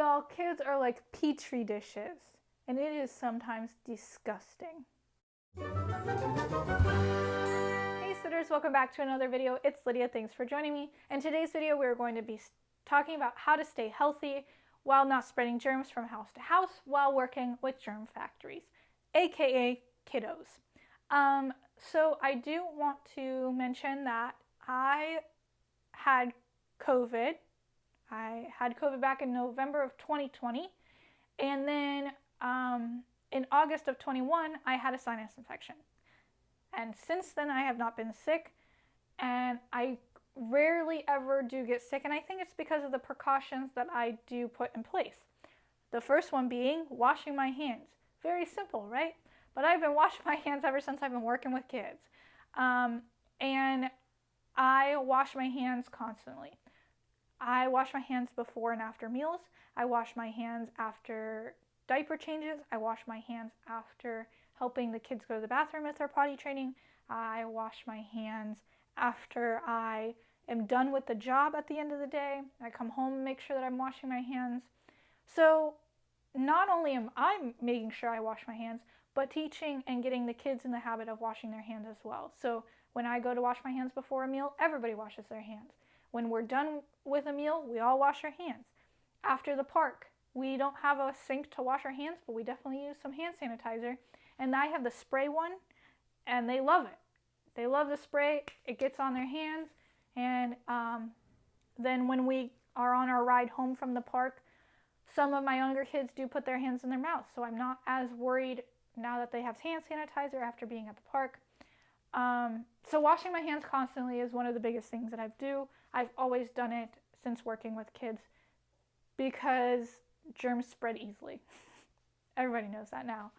Y'all, kids are like petri dishes, and it is sometimes disgusting. Hey sitters, welcome back to another video. It's Lydia, thanks for joining me. In today's video, we're going to be talking about how to stay healthy while not spreading germs from house to house while working with germ factories, aka kiddos. So I do want to mention that I had COVID. I had COVID back in November of 2020, and then in August of 21, I had a sinus infection. And since then, I have not been sick, and I rarely ever do get sick, and I think it's because of the precautions that I do put in place. The first one being washing my hands. Very simple, right? But I've been washing my hands ever since I've been working with kids. And I wash my hands constantly. I wash my hands before and after meals. I wash my hands after diaper changes. I wash my hands after helping the kids go to the bathroom if they're potty training. I wash my hands after I am done with the job at the end of the day. I come home and make sure that I'm washing my hands. So not only am I making sure I wash my hands, but teaching and getting the kids in the habit of washing their hands as well. So when I go to wash my hands before a meal, everybody washes their hands. When we're done with a meal, we all wash our hands. After the park, we don't have a sink to wash our hands, but we definitely use some hand sanitizer. And I have the spray one, and they love it. They love the spray. It gets on their hands. And then when we are on our ride home from the park, some of my younger kids do put their hands in their mouths. So I'm not as worried now that they have hand sanitizer after being at the park. So washing my hands constantly is one of the biggest things that I do. I've always done it since working with kids because germs spread easily. Everybody knows that now.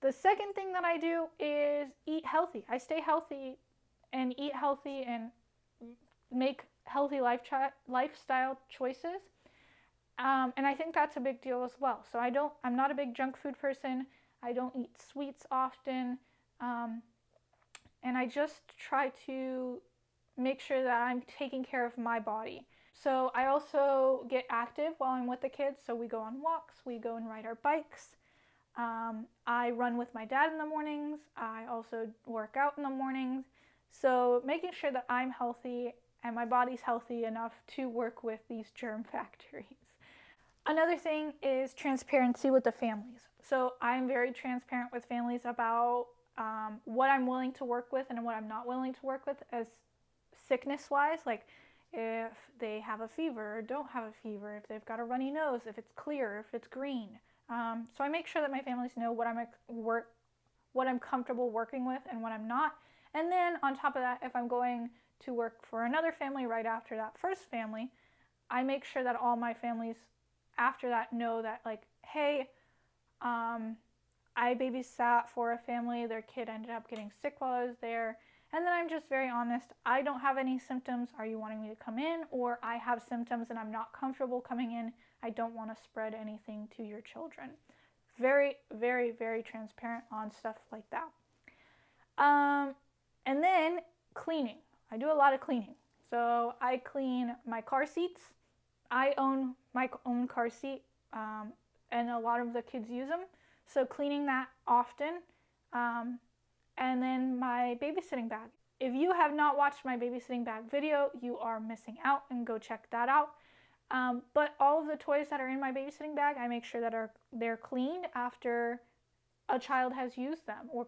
The second thing that I do is eat healthy. I stay healthy and eat healthy and make healthy lifestyle choices. And I think that's a big deal as well. So I'm not a big junk food person. I don't eat sweets often. And I just try to make sure that I'm taking care of my body. So I also get active while I'm with the kids. So we go on walks, we go and ride our bikes. I run with my dad in the mornings. I also work out in the mornings. So making sure that I'm healthy and my body's healthy enough to work with these germ factories. Another thing is transparency with the families. So I'm very transparent with families about what I'm willing to work with and what I'm not willing to work with as sickness-wise, like if they have a fever or don't have a fever, if they've got a runny nose, if it's clear, if it's green. So I make sure that my families know what I'm comfortable working with and what I'm not. And then on top of that, if I'm going to work for another family right after that first family, I make sure that all my families after that know that, like, hey, I babysat for a family, their kid ended up getting sick while I was there, and then I'm just very honest. I don't have any symptoms. Are you wanting me to come in? Or I have symptoms and I'm not comfortable coming in. I don't want to spread anything to your children. Very, very, very transparent on stuff like that. And then cleaning. I do a lot of cleaning. So I clean my car seats. I own my own car seat, and a lot of the kids use them. So cleaning that often. And then my babysitting bag. If you have not watched my babysitting bag video, you are missing out, and go check that out. But all of the toys that are in my babysitting bag, I make sure that they're cleaned after a child has used them or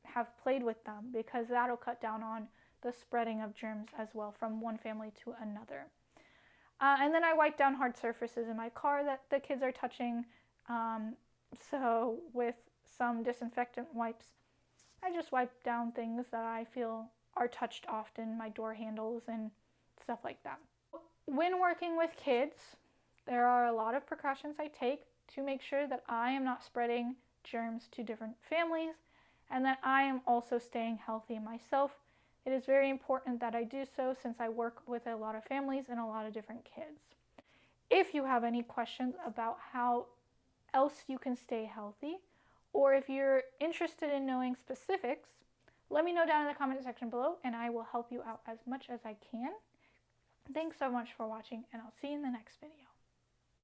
have played with them, because that'll cut down on the spreading of germs as well from one family to another. And then I wipe down hard surfaces in my car that the kids are touching. So with some disinfectant wipes, I just wipe down things that I feel are touched often, my door handles and stuff like that. When working with kids, there are a lot of precautions I take to make sure that I am not spreading germs to different families and that I am also staying healthy myself. It is very important that I do so since I work with a lot of families and a lot of different kids. If you have any questions about how else you can stay healthy, or if you're interested in knowing specifics, let me know down in the comment section below and I will help you out as much as I can. Thanks so much for watching, and I'll see you in the next video.